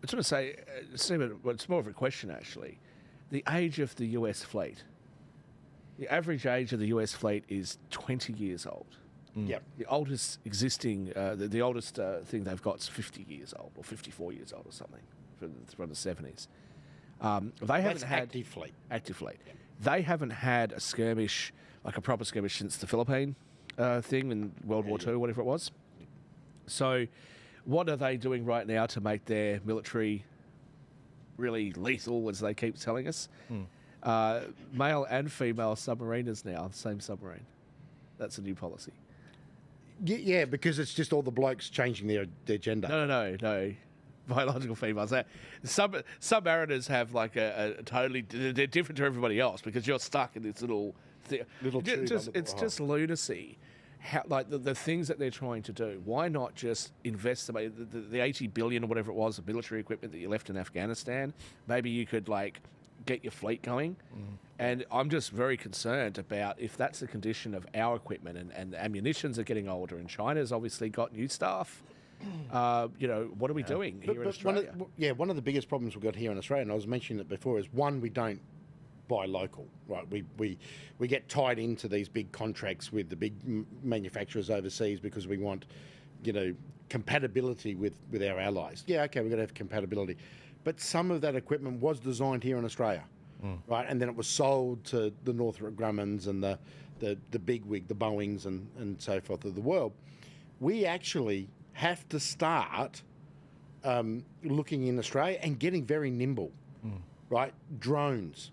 was going to say, Stephen, well, it's more of a question actually. The age of the US fleet. The average age of the US fleet is 20 years old. Yep. The oldest existing, the oldest thing they've got is 50 years old or 54 years old or something from the 70s. They haven't had active fleet. Active fleet. Yep. They haven't had a skirmish, like a proper skirmish, since the Philippine thing in World War II, whatever it was. So, what are they doing right now to make their military really lethal, as they keep telling us? Male and female submariners now, same submarine. That's a new policy. Yeah, because it's just all the blokes changing their gender. No. Biological females. Submariners have like a totally... They're different to everybody else because you're stuck in this little tube. It's just lunacy. How, like the things that they're trying to do. Why not just invest the 80 billion or whatever it was of military equipment that you left in Afghanistan? Maybe you could like get your fleet going. And I'm just very concerned about if that's the condition of our equipment and the ammunitions are getting older and China's obviously got new stuff. What are we doing here in Australia? One of the biggest problems we've got here in Australia, and I was mentioning it before, is one, we don't buy local, right? We get tied into these big contracts with the big manufacturers overseas because we want, compatibility with our allies. Yeah, okay, we've got to have compatibility. But some of that equipment was designed here in Australia, right? And then it was sold to the Northrop Grummans and the bigwig, the Boeings and so forth of the world. We actually have to start looking in Australia and getting very nimble, right? Drones.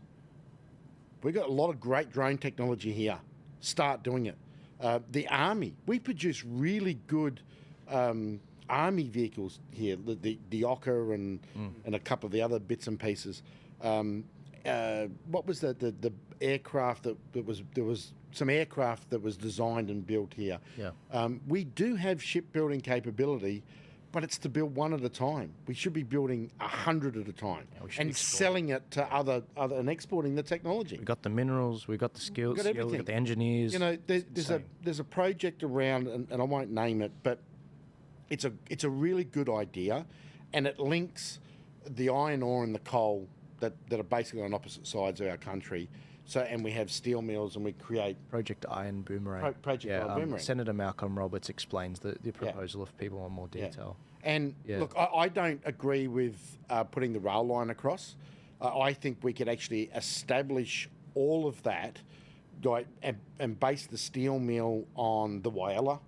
We've got a lot of great drone technology here. Start doing it. The Army. We produce really good Army vehicles here, the Ocker and a couple of the other bits and pieces. What was the aircraft there was some aircraft that was designed and built here. Yeah. We do have shipbuilding capability, but it's to build one at a time. We should be building 100 at a time and selling it to other and exporting the technology. We got the minerals, we got the skills, we got the engineers. There's a project around, and I won't name it, but it's a really good idea, and it links the iron ore and the coal that are basically on opposite sides of our country. So, and we have steel mills, and we create Project Iron Boomerang. Project Iron Boomerang. Senator Malcolm Roberts explains the proposal if people want more detail. And look, I don't agree with putting the rail line across. I think we could actually establish all of that, and base the steel mill on the Whyalla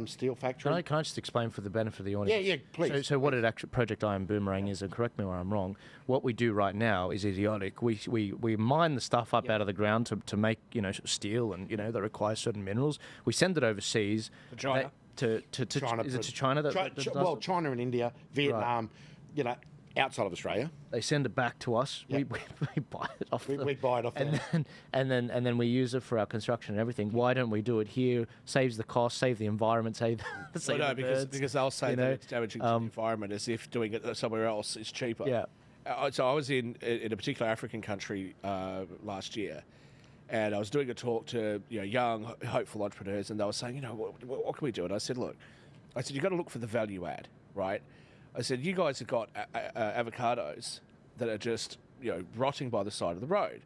steel factory. Can I just explain for the benefit of the audience? Yeah, please. So what it actually Project Iron Boomerang is, and correct me where I'm wrong, what we do right now is idiotic. We mine the stuff up out of the ground to make steel, and that requires certain minerals. We send it overseas. To China. China. Is it to China? China and India, Vietnam, outside of Australia. They send it back to us. Yep. We buy it off them. We buy it off them. And then we use it for our construction and everything. Why don't we do it here? Saves the cost, save the environment, save the birds. Because they'll say that it's damaging to the environment, as if doing it somewhere else is cheaper. Yeah. So I was in a particular African country last year, and I was doing a talk to young, hopeful entrepreneurs, and they were saying, what can we do? And I said, you've got to look for the value add, right? I said, you guys have got avocados that are just rotting by the side of the road.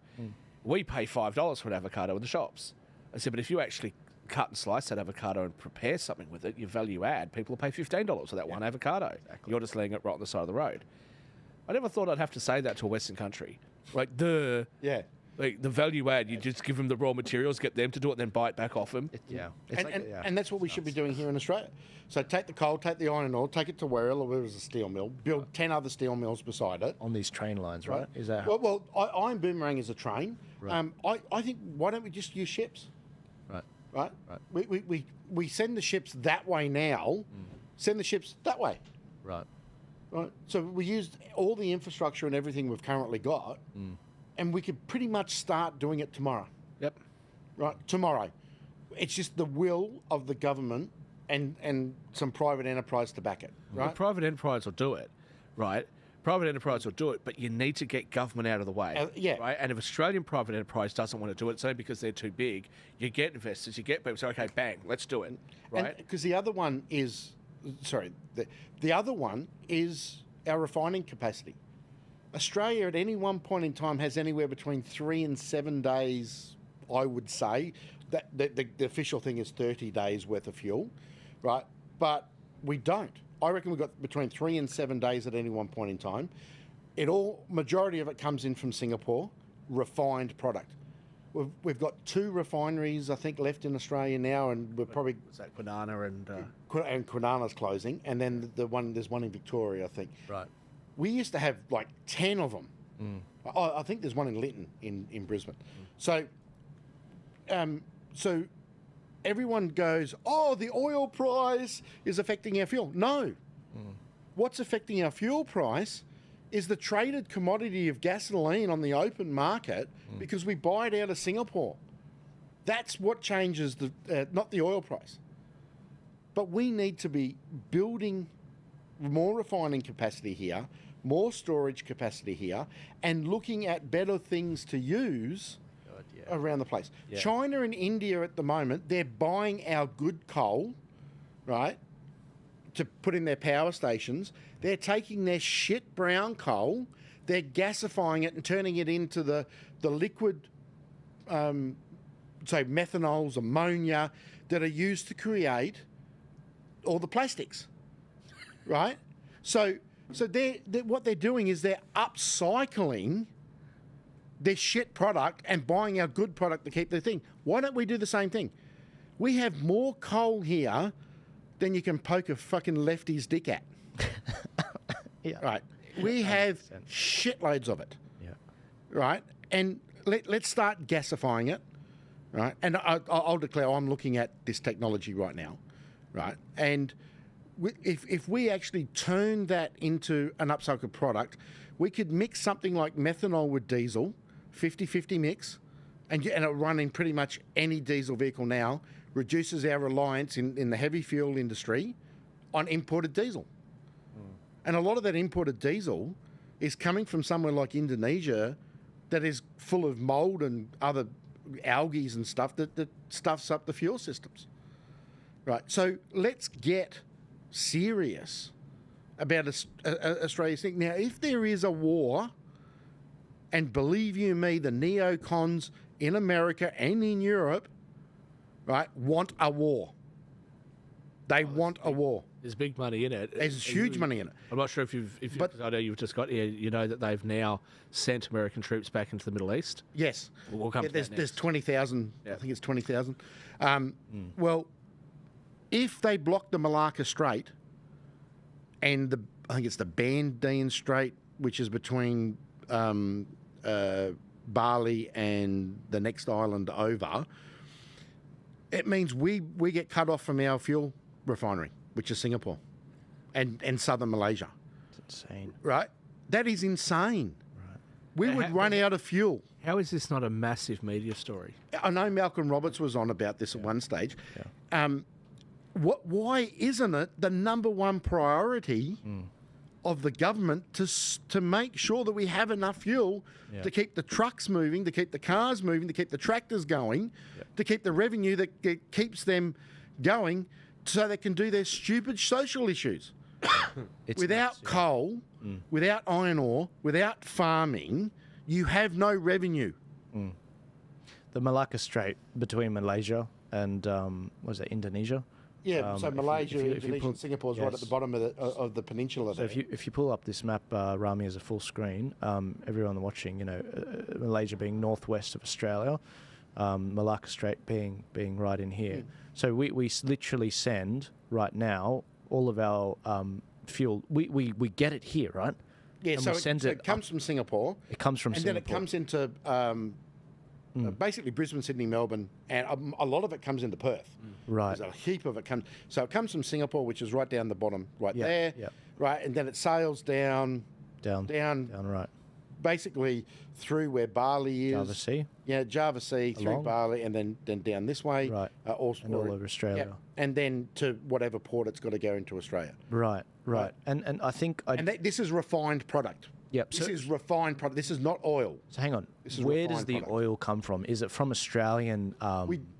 We pay $5 for an avocado in the shops. I said, but if you actually cut and slice that avocado and prepare something with it, you value add, people will pay $15 for that one avocado. Exactly. You're just letting it rot on the side of the road. I never thought I'd have to say that to a Western country. Like, the value add, you just give them the raw materials, get them to do it, then buy it back off them. And that's what we should be doing here in Australia. So take the coal, take the iron ore, take it to Werribee, where there's a steel mill, build 10 other steel mills beside it. On these train lines, right? Is that well, Iron Boomerang is a train. Right. I think, why don't we just use ships? Right. We send the ships that way now, send the ships that way. Right. So we used all the infrastructure and everything we've currently got, and we could pretty much start doing it tomorrow. Yep. Right, tomorrow. It's just the will of the government and some private enterprise to back it, right? Well, private enterprise will do it, right? Private enterprise will do it, but you need to get government out of the way. Right? And if Australian private enterprise doesn't want to do it, say because they're too big, you get investors, you get people say, okay, bang, let's do it, right? Because the other one is, the other one is our refining capacity. Australia at any one point in time has anywhere between 3 and 7 days, I would say. That the official thing is 30 days worth of fuel, right? But we don't. I reckon we've got between 3 and 7 days at any one point in time. Majority of it comes in from Singapore, refined product. We've got 2 refineries, I think, left in Australia now, and we're probably... Was that Kwinana and... And Kwinana's closing, and then there's one in Victoria, I think. Right. We used to have like 10 of them. I think there's one in Lytton in Brisbane. So everyone goes, oh, the oil price is affecting our fuel. No. What's affecting our fuel price is the traded commodity of gasoline on the open market because we buy it out of Singapore. That's what changes not the oil price. But we need to be building more refining capacity here, more storage capacity here, and looking at better things to use around the place. Yeah. China and India at the moment, they're buying our good coal, right, to put in their power stations. They're taking their shit brown coal, they're gasifying it and turning it into the liquid, say, methanols, ammonia, that are used to create all the plastics, right? So what they're doing is they're upcycling their shit product and buying our good product to keep their thing. Why don't we do the same thing? We have more coal here than you can poke a fucking lefty's dick at. Yeah. Right. We have shitloads of it. Yeah. Right. And let's start gasifying it. Right. And I'll declare I'm looking at this technology right now. Right. And if we actually turn that into an upcycled product, we could mix something like methanol with diesel, 50-50 mix, and it'll run in pretty much any diesel vehicle now, reduces our reliance in the heavy fuel industry on imported diesel. And a lot of that imported diesel is coming from somewhere like Indonesia that is full of mould and other algae and stuff that stuffs up the fuel systems. Right. So let's get serious about Australia's thing. Now, if there is a war, and believe you me, the neocons in America and in Europe, right, want a war. They want a war. There's big money in it. There's huge money in it. I'm not sure if I know you've just got here, you know that they've now sent American troops back into the Middle East. Yes. We'll come to that next. There's 20,000, I think it's 20,000. Well, if they block the Malacca Strait and I think it's the Bandine Strait, which is between Bali and the next island over, it means we get cut off from our fuel refinery, which is Singapore and southern Malaysia. It's insane. Right? That is insane. Right. We would run out of fuel. How is this not a massive media story? I know Malcolm Roberts was on about this at one stage. Yeah. Why isn't it the number one priority of the government to make sure that we have enough fuel to keep the trucks moving, to keep the cars moving, to keep the tractors going, to keep the revenue that keeps them going so they can do their stupid social issues? Without coal, without iron ore, without farming, you have no revenue. The Malacca Strait between Malaysia and was it Indonesia? Yeah, so Malaysia, Indonesia, and Singapore is right at the bottom of the peninsula. So there. if you pull up this map, Rami, as a full screen, everyone watching, Malaysia being northwest of Australia, Malacca Strait being right in here. So we literally send right now all of our fuel. We get it here, right? Yeah, and so it comes from Singapore. It comes from Singapore. And then it comes into basically Brisbane, Sydney, Melbourne, and a lot of it comes into Perth. Right. There's a heap of it comes. So it comes from Singapore, which is right down the bottom, there. Yeah. Right, and then it sails down, right. Basically through where Bali is. Java Sea. Yeah, Java Sea, through Bali, and then down this way. Right. And all over Australia. Yeah, and then to whatever port it's got to go into Australia. Right. And I think... this is refined product. Yep. This is refined product. This is not oil. So hang on. This is Where does refined the product. oil come from? Is it from Australian?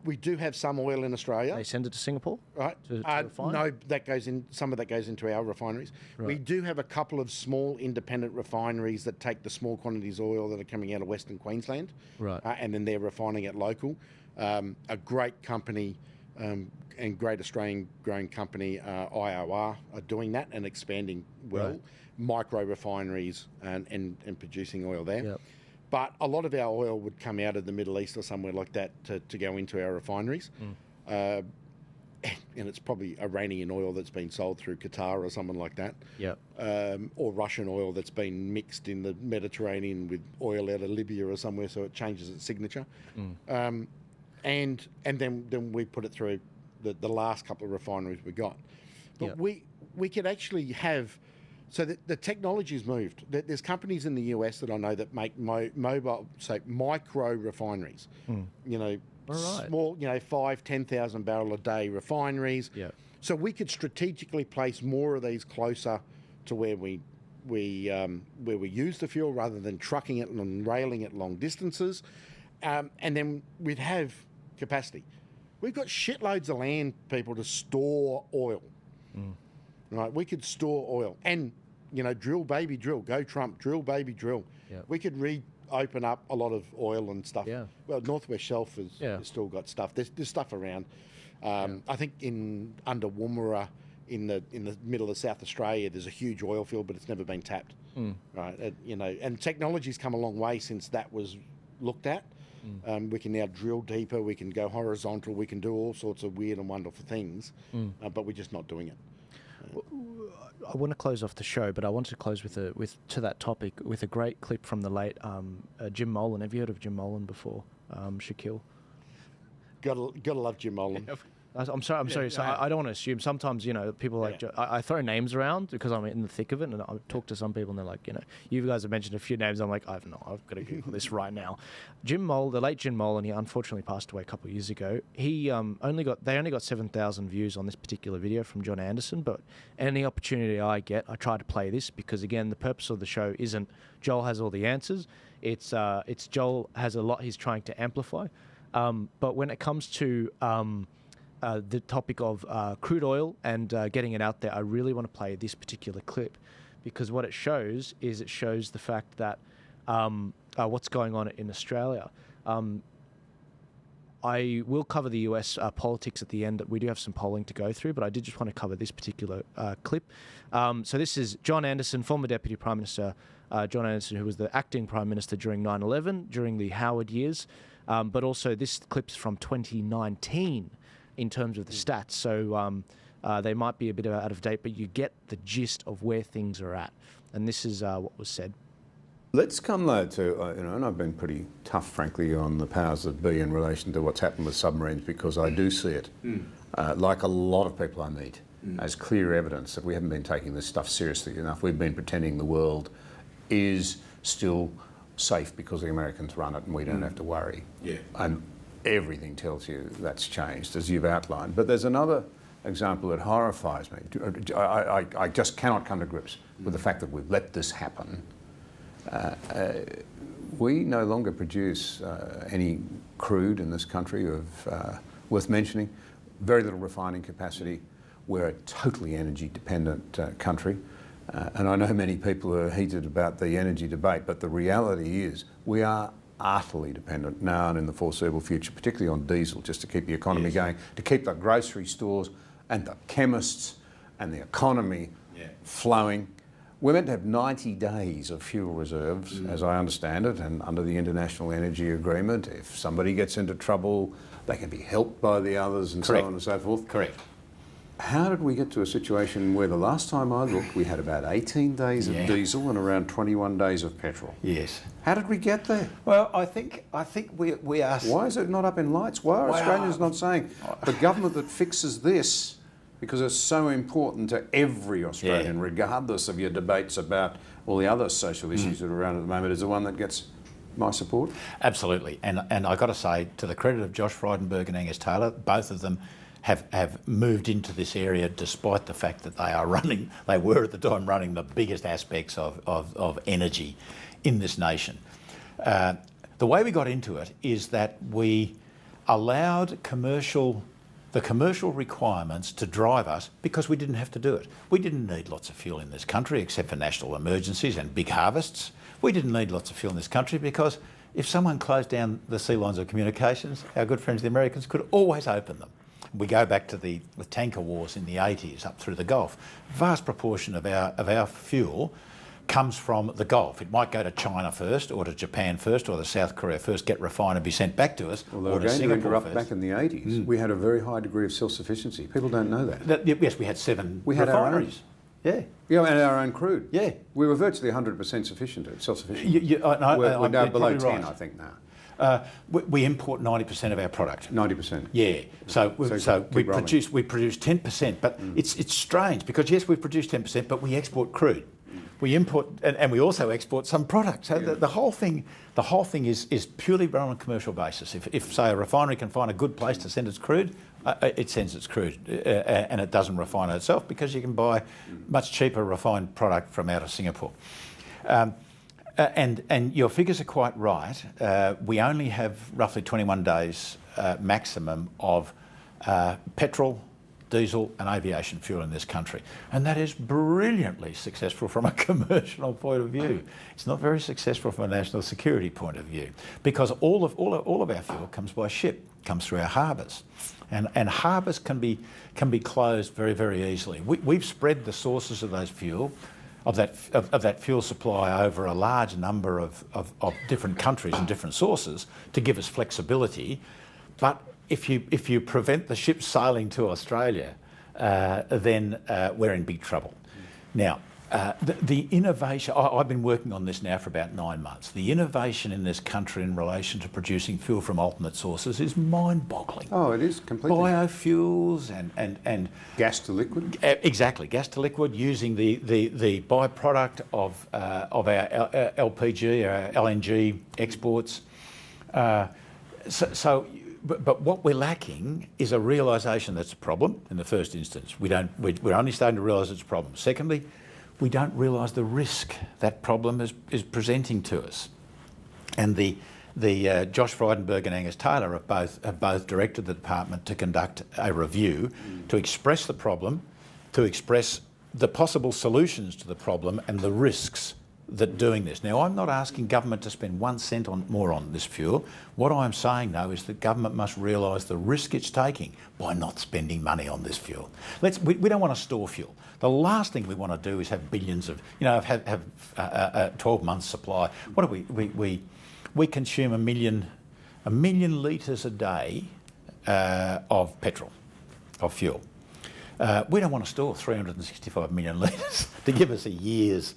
We do have some oil in Australia. They send it to Singapore, Right. To refine? No, that goes in. Some of that goes into our refineries. We Right. do have a couple of small independent refineries that take the small quantities of oil that are coming out of Western Queensland, Right. And then they're refining it local. A great company and great Australian growing company, IOR, are doing that and expanding well. Right. Micro refineries and producing oil there. Yep. But a lot of our oil would come out of the Middle East or somewhere like that to go into our refineries. And it's probably Iranian oil that's been sold through Qatar or someone like that. Yep. Or Russian oil that's been mixed in the Mediterranean with oil out of Libya or somewhere, so it changes its signature. And then we put it through the last couple of refineries we got. But Yep. we could actually have... So the technology's moved. There's companies in the US that I know that make micro refineries. You know, All right. small, 5,000-10,000 barrel a day refineries. Yep. So we could strategically place more of these closer to where we use the fuel rather than trucking it and railing it long distances, and then we'd have capacity. We've got shitloads of land, people, to store oil. Right, we could store oil and, drill, baby, drill. Go Trump, drill, baby, drill. Yep. We could reopen up a lot of oil and stuff. Yeah. Well, Northwest Shelf has still got stuff. There's stuff around. I think under Woomera in the middle of South Australia, there's a huge oil field, but it's never been tapped. Right, and technology's come a long way since that was looked at. We can now drill deeper. We can go horizontal. We can do all sorts of weird and wonderful things, but we're just not doing it. I want to close off the show, but I wanted to close to that topic with a great clip from the late Jim Molan. Have you heard of Jim Molan before, Shaquille? Gotta love Jim Molan. I'm sorry. So I don't want to assume. Sometimes, people like I throw names around because I'm in the thick of it, and I talk to some people, and they're like, you guys have mentioned a few names. I'm like, I've got to Google this right now. The late Jim Molan, he unfortunately passed away a couple of years ago. He only got 7,000 views on this particular video from John Anderson. But any opportunity I get, I try to play this because, again, the purpose of the show isn't Joel has all the answers. It's Joel has a lot he's trying to amplify. But when it comes to the topic of crude oil and getting it out there, I really want to play this particular clip because what it shows is the fact that what's going on in Australia. I will cover the US politics at the end. We do have some polling to go through, but I did just want to cover this particular clip. So this is John Anderson, former Deputy Prime Minister John Anderson, who was the acting Prime Minister during 9/11, during the Howard years, but also this clip's from 2019 in terms of the stats. So they might be a bit out of date, but you get the gist of where things are at. And this is what was said. Let's come though to, and I've been pretty tough, frankly, on the powers that be in relation to what's happened with submarines because I do see it, like a lot of people I meet, as clear evidence that we haven't been taking this stuff seriously enough. We've been pretending the world is still safe because the Americans run it and we don't have to worry. Yeah. And everything tells you that's changed, as you've outlined. But there's another example that horrifies me. I just cannot come to grips with the fact that we've let this happen. We no longer produce any crude in this country worth mentioning. Very little refining capacity. We're a totally energy dependent country. And I know many people are heated about the energy debate, but the reality is we are utterly dependent now and in the foreseeable future, particularly on diesel, just to keep the economy going, to keep the grocery stores and the chemists and the economy flowing. We're meant to have 90 days of fuel reserves, as I understand it, and under the International Energy Agreement, if somebody gets into trouble, they can be helped by the others and so on and so forth. Correct. How did we get to a situation where the last time I looked, we had about 18 days of diesel and around 21 days of petrol? Yes. How did we get there? Well, I think we are... Why is it not up in lights? Why are Australians not saying the government that fixes this, because it's so important to every Australian, regardless of your debates about all the other social issues that are around at the moment, is the one that gets my support? Absolutely. And I've got to say, to the credit of Josh Frydenberg and Angus Taylor, both of them have moved into this area despite the fact that they were at the time running the biggest aspects of energy in this nation. The way we got into it is that we allowed the commercial requirements to drive us because we didn't have to do it. We didn't need lots of fuel in this country except for national emergencies and big harvests. We didn't need lots of fuel in this country because if someone closed down the sea lines of communications, our good friends the Americans could always open them. We go back to the tanker wars in the 80s up through the Gulf. Vast proportion of our fuel comes from the Gulf. It might go to China first, or to Japan first, or to South Korea first, get refined and be sent back to us, or to Singapore first. Back in the 80s, we had a very high degree of self-sufficiency. People don't know that. Yes, we had 7 We had refineries. Yeah, and our own crude. Yeah. We were virtually 100% self-sufficient. We're down below 10, right. I think, now. We import 90% of our product. 90%. Yeah. So we rolling. produce 10%, but it's strange because yes, we produce 10%, but we export crude. We import and we also export some products. So the whole thing is purely run on a commercial basis. If say a refinery can find a good place to send its crude, it sends its crude and it doesn't refine it itself because you can buy much cheaper refined product from out of Singapore. And your figures are quite right. We only have roughly 21 days maximum of petrol, diesel and aviation fuel in this country. And that is brilliantly successful from a commercial point of view. It's not very successful from a national security point of view because all of our fuel comes by ship, comes through our harbours. And harbours can be closed very, very easily. We've spread the sources of those fuel, of that fuel supply over a large number of different countries and different sources to give us flexibility. But if you prevent the ships sailing to Australia, then we're in big trouble. Now, the innovation, I've been working on this now for about 9 months. The innovation in this country in relation to producing fuel from alternate sources is mind-boggling. Oh, it is completely. Biofuels and Gas to liquid? Exactly, gas to liquid, using the byproduct of our LPG, our LNG exports. But what we're lacking is a realisation that's a problem in the first instance. We're only starting to realise it's a problem. Secondly, we don't realise the risk that problem is presenting to us. And the Josh Frydenberg and Angus Taylor have both directed the department to conduct a review to express the problem, to express the possible solutions to the problem and the risks that doing this. Now, I'm not asking government to spend 1 cent more on this fuel. What I'm saying, though, is that government must realise the risk it's taking by not spending money on this fuel. We don't want to store fuel. The last thing we want to do is have billions of, have 12 months supply. What do we consume a million litres a day of petrol, of fuel. We don't want to store 365 million litres to give us a year's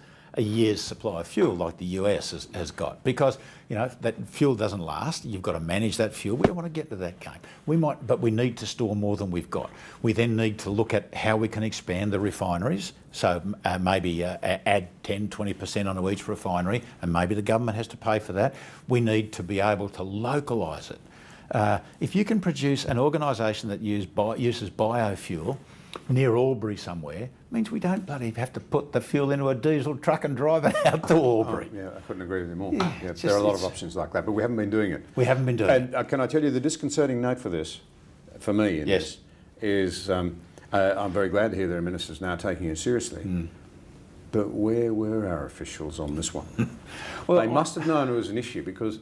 supply of fuel like the US has got, because that fuel doesn't last. You've got to manage that fuel. We don't want to get to that game. But we need to store more than we've got. We then need to look at how we can expand the refineries. So maybe add 10-20% onto each refinery, and maybe the government has to pay for that. We need to be able to localise it. If you can produce an organisation that uses biofuel near Albury somewhere, means we don't bloody have to put the fuel into a diesel truck and drive it out to Albury. Yeah, I couldn't agree with you more. Yeah, there are a lot of options like that, but we haven't been doing it. We haven't been doing it. And can I tell you the disconcerting note for this, for me, yes, is I'm very glad to hear there are ministers now taking it seriously. But where were our officials on this one? Well, they must have known it was an issue because,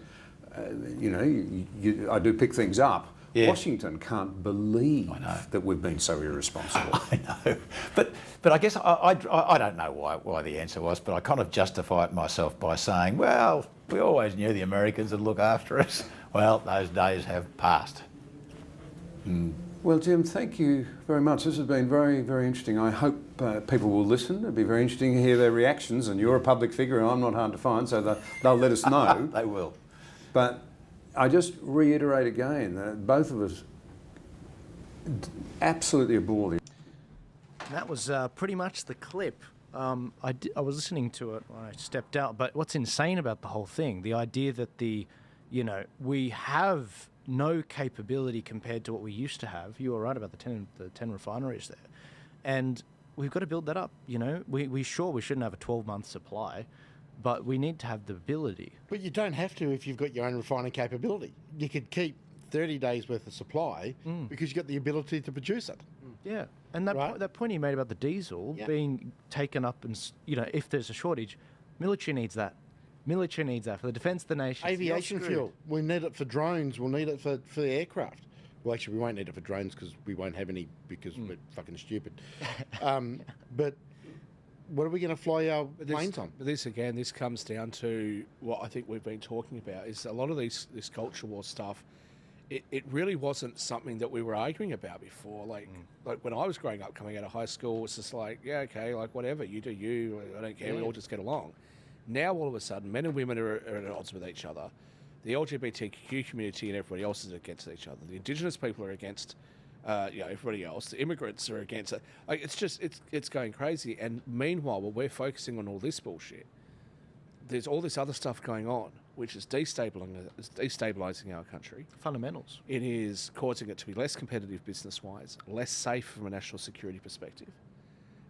I do pick things up. Yeah. Washington can't believe that we've been so irresponsible. I know, but I guess I don't know why the answer was, but I kind of justify it myself by saying, well, we always knew the Americans would look after us. Well, those days have passed. Well, Jim, thank you very much. This has been very, very interesting. I hope people will listen. It'll be very interesting to hear their reactions, and you're a public figure and I'm not hard to find, so they'll let us know. They will. But I just reiterate again that both of us absolutely abhor the... That was pretty much the clip. I was listening to it when I stepped out, but what's insane about the whole thing, the idea that we have no capability compared to what we used to have. You were right about the 10 refineries there. And we've got to build that up, you know. We shouldn't have a 12-month supply, but we need to have the ability. But you don't have to if you've got your own refining capability. You could keep 30 days worth of supply because you've got the ability to produce it. Yeah, and that Right. that point you made about the diesel being taken up, and if there's a shortage, military needs that. Military needs that for the defence of the nation. Aviation fuel. We need it for drones. We'll need it for aircraft. Well, actually, we won't need it for drones because we won't have any because we're fucking stupid. But what are we going to fly our planes on? But this comes down to what I think we've been talking about, is a lot of this culture war stuff. It really wasn't something that we were arguing about before. Like when I was growing up, coming out of high school, it's just like, yeah, okay, like whatever, you do you, I don't care, we all just get along. Now, all of a sudden, men and women are at odds with each other. The LGBTQ community and everybody else is against each other. The Indigenous people are against, everybody else. The immigrants are against it. Like it's going crazy. And meanwhile, while we're focusing on all this bullshit, there's all this other stuff going on, which is destabilizing our country. Fundamentals. It is causing it to be less competitive business-wise, less safe from a national security perspective.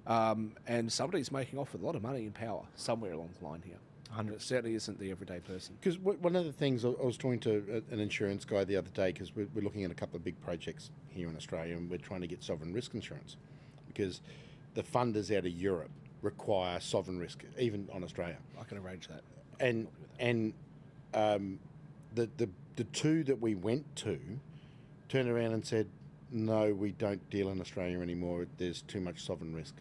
And somebody's making off with a lot of money and power somewhere along the line here. And it certainly isn't the everyday person. Because one of the things, I was talking to an insurance guy the other day, because we're looking at a couple of big projects here in Australia, and we're trying to get sovereign risk insurance because the funders out of Europe require sovereign risk, even on Australia. I can arrange that. And the two that we went to turned around and said, no, we don't deal in Australia anymore. There's too much sovereign risk.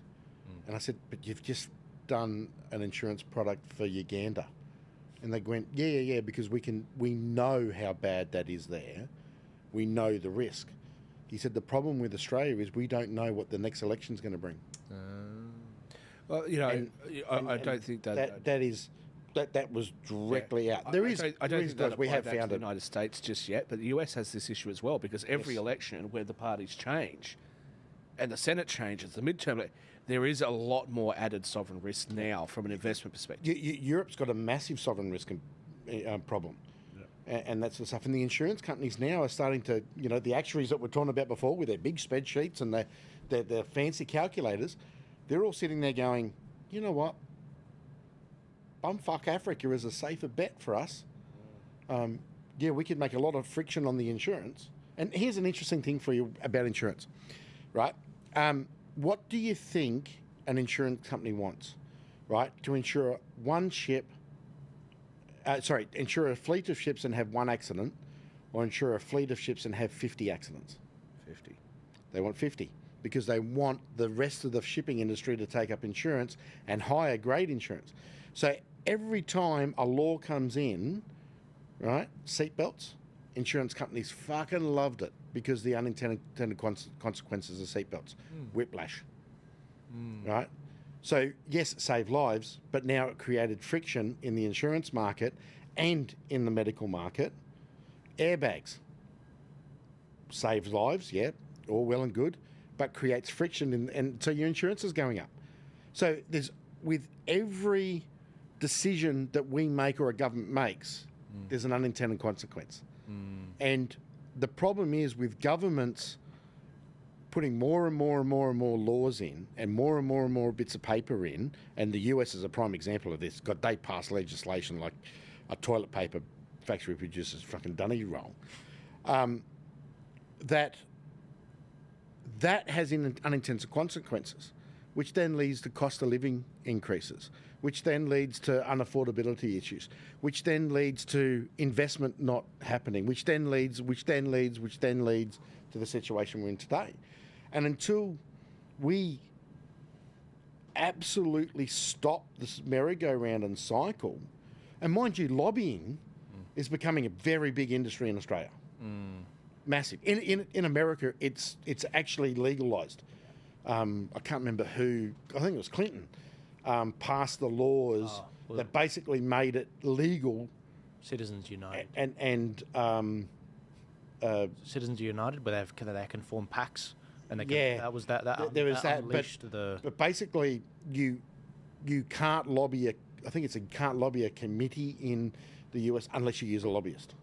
And I said, but you've just done an insurance product for Uganda. And they went, yeah, because we know how bad that is there. We know the risk. He said, the problem with Australia is we don't know what the next election's going to bring. Well, I don't think that was directly out. There is. I don't think that we have applied back found to it. the United States just yet, but the US has this issue as well, because every election where the parties change and the Senate changes, the midterm, there is a lot more added sovereign risk now from an investment perspective. Europe's got a massive sovereign risk problem. And that's the stuff. And the insurance companies now are starting to, the actuaries that we're talking about before with their big spreadsheets and their fancy calculators, they're all sitting there going, you know what? Bumfuck Africa is a safer bet for us. We could make a lot of friction on the insurance. And here's an interesting thing for you about insurance, right? What do you think an insurance company wants, right? To insure one ship, insure a fleet of ships and have one accident, or insure a fleet of ships and have 50 accidents? 50. They want 50 because they want the rest of the shipping industry to take up insurance and higher grade insurance. So every time a law comes in, right, seatbelts, insurance companies fucking loved it because the unintended consequences of seatbelts, whiplash, right? So yes, it saved lives, but now it created friction in the insurance market and in the medical market. Airbags saves lives, yeah, all well and good, but creates friction, and so your insurance is going up. So there's, with every decision that we make or a government makes, there's an unintended consequence. And the problem is with governments putting more and more and more and more laws in and more bits of paper in, and the US is a prime example of this. God, they pass legislation like a toilet paper factory produces fucking dunny roll. That has unintended consequences, which then leads to cost of living increases, which then leads to unaffordability issues, which then leads to investment not happening, which then leads to the situation we're in today. And until we absolutely stop this merry-go-round and cycle, and mind you, lobbying is becoming a very big industry in Australia. Massive. In America, it's actually legalised. I can't remember who, I think it was Clinton, passed the laws that basically made it legal. Citizens United. And Citizens United, where they can form packs. And they can, that was unleashed but basically you can't lobby you can't lobby a committee in the US unless you use a lobbyist.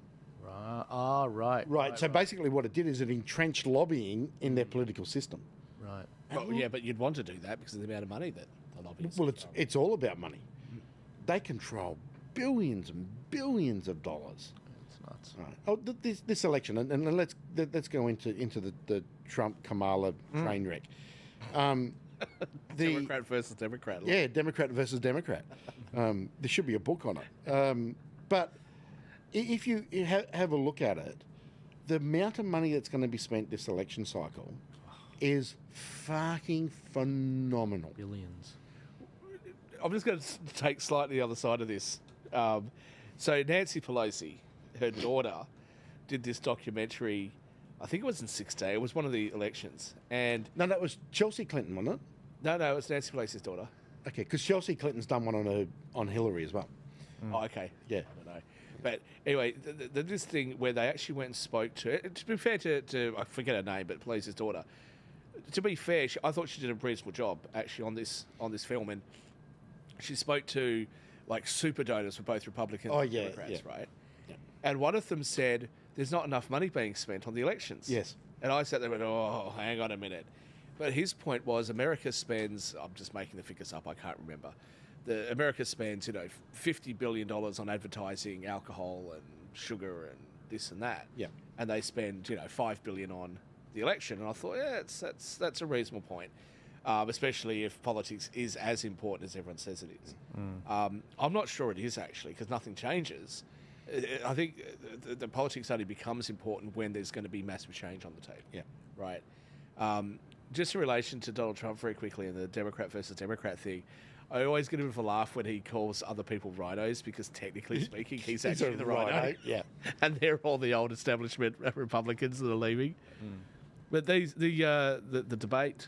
Right. Right. Right. So basically, what it did is it entrenched lobbying in their political system. Right. Well, yeah, but you'd want to do that because of the amount of money that the lobbyists. Well, it's all about money. They control billions and billions of dollars. It's nuts. Right. Oh, this election, and let's go into the Trump Kamala train wreck. Democrat versus Democrat. Yeah, Democrat versus Democrat. There should be a book on it. But if you have a look at it, the amount of money that's going to be spent this election cycle is fucking phenomenal. Billions. I'm just going to take slightly the other side of this. So Nancy Pelosi, her daughter, did this documentary. I think it was in 2016. It was one of the elections, and No, that was Chelsea Clinton, wasn't it? no, it was Nancy Pelosi's daughter. Okay, because Chelsea Clinton's done one on Hillary as well. Oh, okay. Yeah. I don't know. But anyway, this thing where they actually went and spoke to be fair to I forget her name, but Pelosi's daughter. To be fair, I thought she did a reasonable job actually on this film, and she spoke to like super donors for both Republicans and Democrats, right? Yeah. And one of them said, "There's not enough money being spent on the elections." Yes. And I sat there and went, "Oh, hang on a minute." But his point was, America spends. I'm just making the figures up. I can't remember. America spends, $50 billion on advertising, alcohol and sugar and this and that. Yeah. And they spend, $5 billion on the election. And I thought, yeah, that's a reasonable point, especially if politics is as important as everyone says it is. I'm not sure it is actually, because nothing changes. I think the politics only becomes important when there's going to be massive change on the table. Yeah. Right. Just in relation to Donald Trump very quickly and the Democrat versus Democrat thing, I always get a bit of a laugh when he calls other people rhinos because technically speaking, he's actually the rhino. Yeah. And they're all the old establishment Republicans that are leaving. But the debate